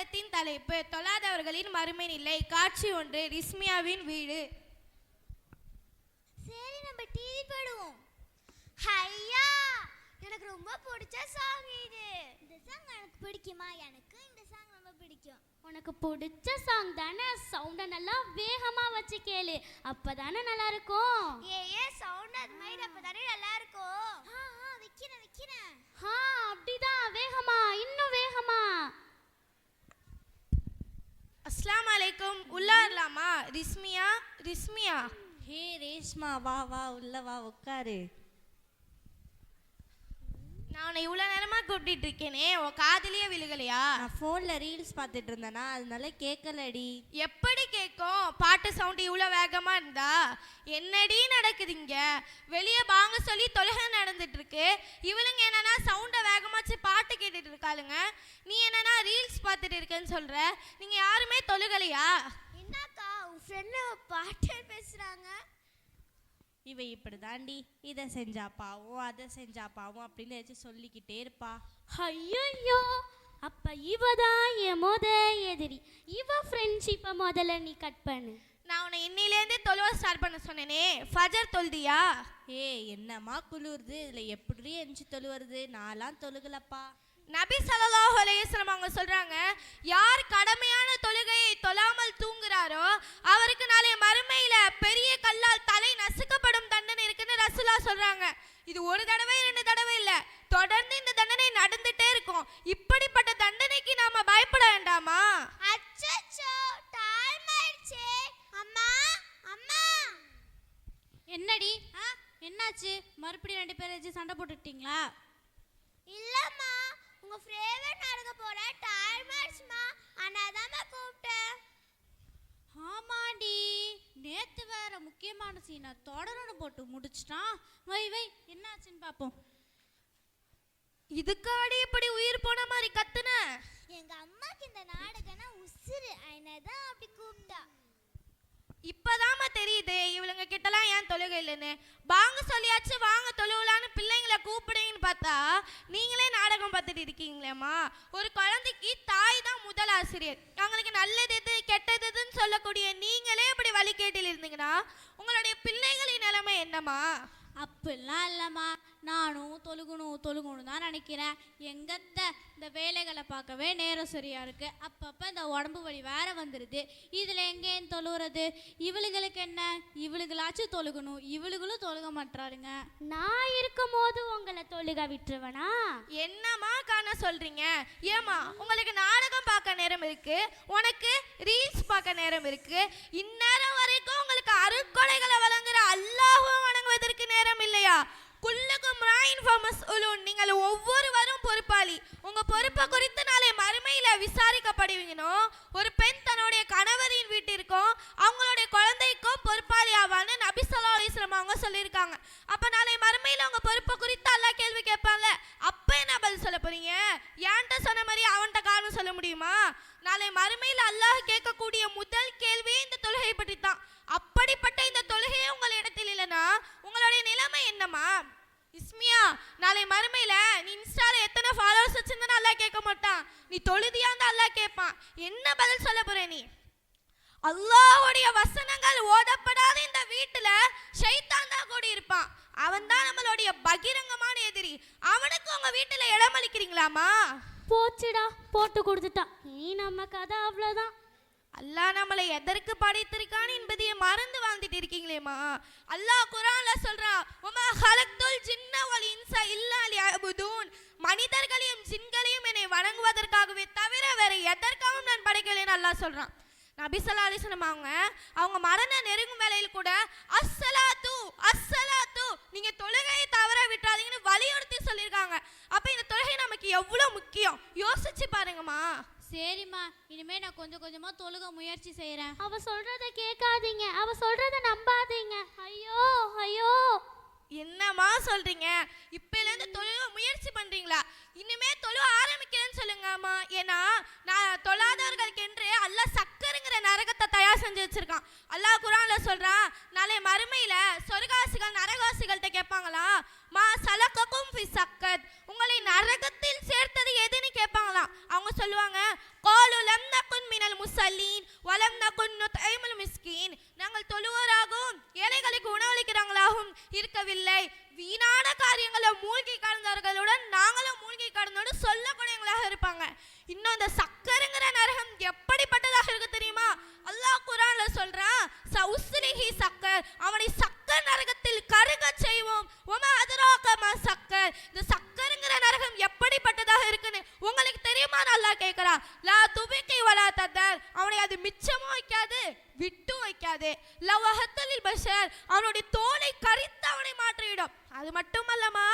பாடத்தின் தலைப்பு தொழாதவர்களின் மறுமை நிலை. காட்சி 1, ரிஸ்மியாவின் வீடு. சரி, நம்ம டிவி போடுவோம். ஐயா, எனக்கு ரொம்ப பிடிச்ச சாங் இது. இந்த சாங் எனக்கு பிடிக்குமா? எனக்கு இந்த சாங் ரொம்ப பிடிக்கும். உனக்கு பிடிச்ச சாங் தானே, சவுண்டை நல்லா வேகமா வச்சு கேளு, அப்பதானே நல்லா இருக்கும். ஏ சவுண்ட் அது மாதிரி அப்பதானே நல்லா இருக்கும். வைக்கிறேன். அப்படிதான், வேகமா, இன்னும் வேகமா. அஸ்ஸலாமு அலைக்கும். உள்ள வரலாமா? ரிஸ்மியா. ஹே ரேஷ்மா, வா உள்ள வா, உட்காரு. நான் உன்னை இவ்வளோ நேரமாக கூப்பிட்டு இருக்கேனே, உன் காதலியே விழுகலையா? நான் ஃபோனில் ரீல்ஸ் பார்த்துட்டு இருந்தேனா, அதனால கேட்கலடி. எப்படி கேட்கும்? பாட்டு சவுண்டு இவ்வளோ வேகமாக இருந்தா? என்னடி நடக்குதுங்க? வெளியே வாங்க சொல்லி தொழுகை நடந்துட்டு இருக்கு, இவளுங்க என்னன்னா சவுண்டை வேகமாச்சு பாட்டு கேட்டுட்டு இருக்காளுங்க. நீ என்னன்னா ரீல்ஸ் பார்த்துட்டு இருக்கேன்னு சொல்ற. நீங்க யாருமே தொழுகலையா? என்னக்கா உன் ஃப்ரெண்டு பாட்டு பேசுறாங்க? இவ இப்படி தாண்டி, இதை செஞ்சா பாவம், அதை செஞ்சா பாவம் அப்படின்னு ஏதாச்சும் சொல்லிக்கிட்டே இருப்பா. ஐயோ, அப்ப இவதான் என் எதிரி. இவ ஃப்ரெண்ட்ஷிப்பை முதல்ல நீ கட் பண்ணு. நான் உன்னை இன்னிலேருந்தே தொழுவ ஸ்டார்ட் பண்ண சொன்னேனே, ஃபஜர் தொழுதியா? என்னம்மா குளிருது, இதுல எப்படி எஞ்சி தொழுவுறது? நான்லாம் தொழுகலப்பா. நபி ஸல்லல்லாஹு அலைஹி வஸல்லம் அவங்க சொல்றாங்க, யார் கடமையான தொழுகையை தொழாமல் தூங்குறாரோ அவருக்கு நாளை மறுமையில பெரிய கல்லால் தலை நசுக்கப்படும் தண்டனை இருக்குன்னு ரசூலா சொல்றாங்க. இது ஒரு தடவை 2 தடவை இல்ல, தொடர்ந்து இந்த தண்டனை நடந்துட்டே இருக்கும். இப்படிப்பட்ட தண்டனைக்கு நாம பயப்பட வேண்டாமா? அச்சச்சோ, டைம் ஆயிடுச்சே. அம்மா. என்னடி என்னாச்சு? மறுபடியும் 2 பேரும் சண்டை போட்டுட்டீங்களா? இல்லம்மா, உங்க ஃபேவரட் நாடகம் போற டைம் ஆயிடுச்சுமா, அண்ணாதாம்மா கூப்பிட்டேன். ஆமாடி, நேத்து வேற முக்கியமான சீனை தொடரணும் போட்டு முடிச்சிட்டான். வை என்னாச்சுன்னு பார்ப்போம். இதுக்காடி இப்படி உயிர் போன மாதிரி கத்துன? எங்க அம்மாக்கு இந்த நாடகம்னா உசுறு, அண்ணாதான் அப்படி கூப்பிட்டா. இப்பதாம தெரியுது இவளுங்க கிட்டலாம் ஏன் தொழுகை இல்லைன்னு. வாங்க சொல்லியாச்சு, வாங்க தொழுவலான்னு பிள்ளைங்களை கூப்பிடுங்கன்னு பார்த்தா நீங்களே நாடகம் பார்த்துட்டு இருக்கீங்களேம்மா. ஒரு குழந்தைக்கு தாய் தான் முதல் ஆசிரியர். அவங்களுக்கு நல்லது எது கெட்டது எதுன்னு சொல்லக்கூடிய நீங்களே இப்படி வழிகேட்டில் இருந்தீங்கன்னா உங்களுடைய பிள்ளைகளின் நிலைமை என்னம்மா? அப்படிலாம் இல்லைம்மா, நானும் தொழுகணும் தான் நினைக்கிறேன். எங்கத்த இந்த வேலைகளை பார்க்கவே நேரம் சரியா இருக்கு. அப்பப்போ இந்த உடம்பு வலி வேற வந்துடுது. இதில் எங்கேன்னு தொழுகிறது? இவளுகளுக்கு என்ன, இவளுகளாச்சும் தொழுகணும், இவளுகளும் தொழுக மாட்டாருங்க. நான் இருக்கும் போது உங்களை தொழுக விட்டுருவனா? என்னம்மா காண சொல்றீங்க? ஏமா உங்களுக்கு நாடகம் பார்க்க நேரம் இருக்கு, உனக்கு ரீல்ஸ் பார்க்க நேரம் இருக்கு. இந்நேரம் வரைக்கும் உங்களுக்கு அருட்கொடைகளை வழங்குற அல்லாஹ்வை வணங்குவதற்கு நேரம் இல்லையா? குல்லுக்கும் ராயின் ஃபமஸ்உலூன், நீங்கள் ஒவ்வொருவரும் பொறுப்பாளி. உங்க பொறுப்பை குறித்து நாளை மறுமையில விசாரிக்கப்படுவீங்கனோ. ஒரு பெண் தன்னுடைய கணவரின் வீட்டிற்கும் அவங்களுடைய குழந்தைக்கும் பொறுப்பாளி ஆவான்னு நபி ஸல்லல்லாஹு அலைஹி வஸல்லம் அவங்க சொல்லியிருக்காங்க. அப்ப நாளை மறுமையில உங்க பொறுப்பை குறித்து அல்லாஹ் கேள்வி கேட்பாங்க. அப்ப என்ன பதில் சொல்ல போறீங்க? ஏன்ட்ட சொன்ன மாதிரி அவன்கிட்ட காரணம் சொல்ல முடியுமா? நாளை மறுமையில் அல்லாஹ் கேட்கக்கூடிய முதல் கேள்வியே இந்த தொழுகை பற்றி தான். அப்படிப்பட்ட இந்த தொழுகையே உங்கள் இடத்தில் இல்லைன்னா உங்களுடைய நிலைமை என்னம்மா? இஸ்மியா, நாளை மறுமையில நீ இன்ஸ்டால எத்தனை ஃபாலோவர்ஸ் வச்சிருந்தா அல்லாஹ் கேட்க மாட்டான், நீ தொழுதியான்னு அல்லாஹ் கேட்பான். என்ன பதில் சொல்ல போற நீ? அல்லாஹ்வுடைய வசனங்கள் ஓதப்படாத இந்த வீட்டுல ஷைத்தான் தான் கூடி இருப்பான். அவன் தான் நம்மளுடைய பகிரங்கமான எதிரி. அவனுக்கு உங்க வீட்டுல இடம் அளிக்கிறீங்களாமா? போச்சுடா, போட்டு கொடுத்துட்டான். நீ நம்ம கதை அவ்வளோதான். அல்லாஹ் நம்மளை எதற்கு படைத்திருக்கான்னு என்பதையே மறந்து வாழ்ந்துட்டு இருக்கீங்களேம்மா. அல்லாஹ் குர்ஆன்ல சொல்றான், வமா ஹலக்துல் ஜின்ன வல் இன்ஸ இல்லா லியஅபுதூன், மனிதர்களையும் ஜின்களையும் என்னை வணங்குவதற்காகவே தவிர வேற எதற்காகவும் நான் படைக்கலைன்னு அல்லாஹ் சொல்றான். நபி ஸல்லல்லாஹு அலைஹி வஸல்லம் அவங்க மரண நெருங்கும் வேளையில் கூட அஸ்ஸலாத்து நீங்க தொழுகையை தவற விட்டுறாதீங்கன்னு வலியுறுத்தி சொல்லியிருக்காங்க. அப்ப இந்த தொழுகை நமக்கு எவ்வளவு முக்கியம் யோசிச்சு பாருங்கம்மா. சரிம்மா, இனிமே நான் கொஞ்சம் கொஞ்சமா தொழுக முயற்சி செய்யறேன். அவ சொல்றத கேட்காதீங்க, அவ சொல்றத நம்பாதீங்க. ஐயோ என்னம்மா சொல்றீங்க? இப்பலேருந்து தொழுக முயற்சி பண்றீங்களா? இனிமே தொழுக ஆரம்பிக்கிறேன்னு சொல்லுங்கம்மா. ஏன்னா நான் தொழாதவர்களுக்கு என்று அல்லாஹ் சக்கருங்கிற நரகத்தை தயார் செஞ்சு வச்சிருக்கான். அல்லாஹ் குர்ஆன்ல சொல்றான், நாளை மறுமையில சொர்க்கவாசிகள் நரகவாசிகள்கிட்ட கேட்பாங்களா, மா சலக்கக்கும் ஃபி சக்கத், உங்களை நரகத்தில் சேர்த்தது எதுன்னு கேட்பாங்களாம். அவங்க சொல்லுவாங்க, காலு லம் அல்லாஹும் இருக்கவில்லை. வீணான காரியங்களை மூழ்கி கடந்தவர்களுடன் நாங்களும் மூழ்கி கடந்தோடு சொல்லக்கூடியவங்களாக இருப்பாங்க. இன்னும் இந்த சக்கருங்கிற நரகம் எப்படிப்பட்டதாக இருக்கு தெரியுமா? அல்லாஹ் குர்ஆன்ல சொல்றான், சவுஸ்லிஹி சக்கர், அவனை சக்கர் நரகத்தில் கருக செய்வோம். வமா அதராக மா சக்கர், இந்த சக்கருங்கிற நரகம் எப்படிப்பட்டதாக இருக்குன்னு உங்களுக்கு தெரியுமான்னு அல்லாஹ் கேட்கிறான். லா துபிகி வலா ததர், அவனை அது மிச்சமும் வைக்காது விட்டும் வைக்காது. லவஹத்தலில் பஷர், அவனுடைய தோலை கரித்து அவனை மாற்றிவிடும். அது மட்டுமல்லமா,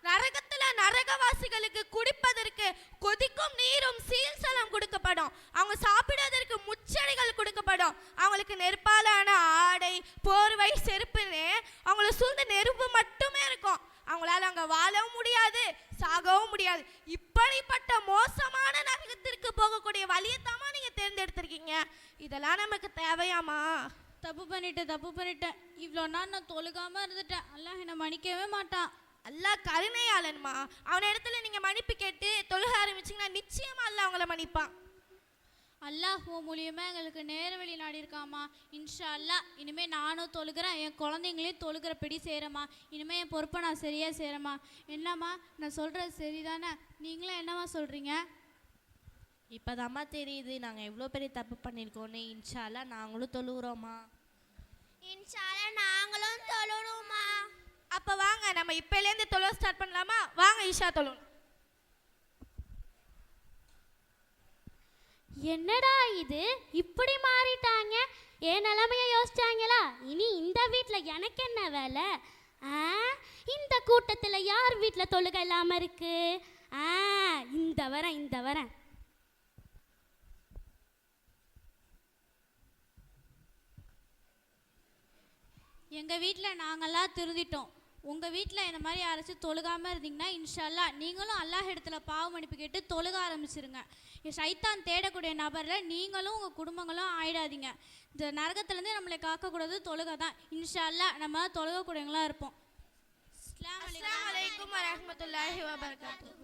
நரகத்துல நரகவாசிகளுக்கு குடிப்பதற்கு கொதிக்கும் நீரும் சீல்சலம் கொடுக்கப்படும். அவங்க சாப்பிடுவதற்கு முச்செடிகள் கொடுக்கப்படும். அவங்களுக்கு நெருப்பாலான ஆடை, போர்வை, செருப்புன்னு அவங்கள சூழ்ந்த நெருப்பு மட்டுமே இருக்கும். அவங்களால அங்க வாழவும் முடியாது, சாகவும் முடியாது. இப்படிப்பட்ட மோசமான நரகத்திற்கு போகக்கூடிய வழியத்தாமா நீங்க தேர்ந்தெடுத்திருக்கீங்க. இதெல்லாம் நமக்கு தேவையாமா? தப்பு பண்ணிட்டேன். இவ்வளோ நாள் நான் தொழுகாம இருந்துட்டேன். அல்லாஹ் என்னை மன்னிக்கவே மாட்டான். அல்லாஹ் கருணையாளன்மா. அவன் இடத்துல நீங்க மன்னிப்பு கேட்டு தொழுக ஆரம்பிச்சீங்கன்னா நிச்சயமா அல்லாஹ் அவங்கள மன்னிப்பான். அல்லாஹ் மூலியமா எங்களுக்கு நேர வழி நாடியிருக்காமா. இன்ஷா அல்லாஹ் இனிமே நானும் தொழுகிறேன், என் குழந்தைங்களையும் தொழுகிறபடி செய்கிறேம்மா. இனிமே என் பொறுப்பை நான் சரியாக செய்கிறேம்மா. என்னம்மா நான் சொல்கிறது சரிதானே? நீங்களும் என்னம்மா சொல்கிறீங்க? இப்போதாம்மா தெரியுது நாங்கள் எவ்வளோ பெரிய தப்பு பண்ணியிருக்கோன்னு. இன்ஷா அல்லாஹ் நாங்களும் தொழுகிறோம்மா. இன்ஷா அல்லாஹ் நாங்களும் தொழுறோம்மா. அப்ப வாங்க நம்ம இப்பையிலேருந்து தொழுவ ஸ்டார்ட் பண்ணலாமா? வாங்க இஷா தொழுவோம். என்னடா இது இப்படி மாறிட்டாங்க? என் நிலைமைய யோசிச்சாங்களா? இனி இந்த வீட்டில் எனக்கு என்ன வேலை? இந்த கூட்டத்தில் யார் வீட்டில் தொழுகை இல்லாமல் இருக்கு? இந்த வரேன். எங்கள் வீட்டில் நாங்கள்லாம் திருந்திட்டோம். உங்கள் வீட்டில் இந்த மாதிரி யாராச்சும் தொழுகாமல் இருந்தீங்கன்னா இன்ஷா அல்லாஹ் நீங்களும் அல்லாஹ் இடத்துல பாவ மன்னிப்பு கேட்டு தொழுக ஆரம்பிச்சிருங்க. சைத்தான் தேடக்கூடிய நபரில் நீங்களும் உங்கள் குடும்பங்களும் ஆயிடாதீங்க. இந்த நரகத்துலேருந்து நம்மளை காக்கக்கூடாது தொழுகை தான். இன்ஷா அல்லாஹ் நம்ம தொழுகக்கூடியவங்களாக இருப்போம். அஸ்ஸலாமு அலைக்கும் வரஹ்மத்துல்லாஹி வபரகாத்துஹு.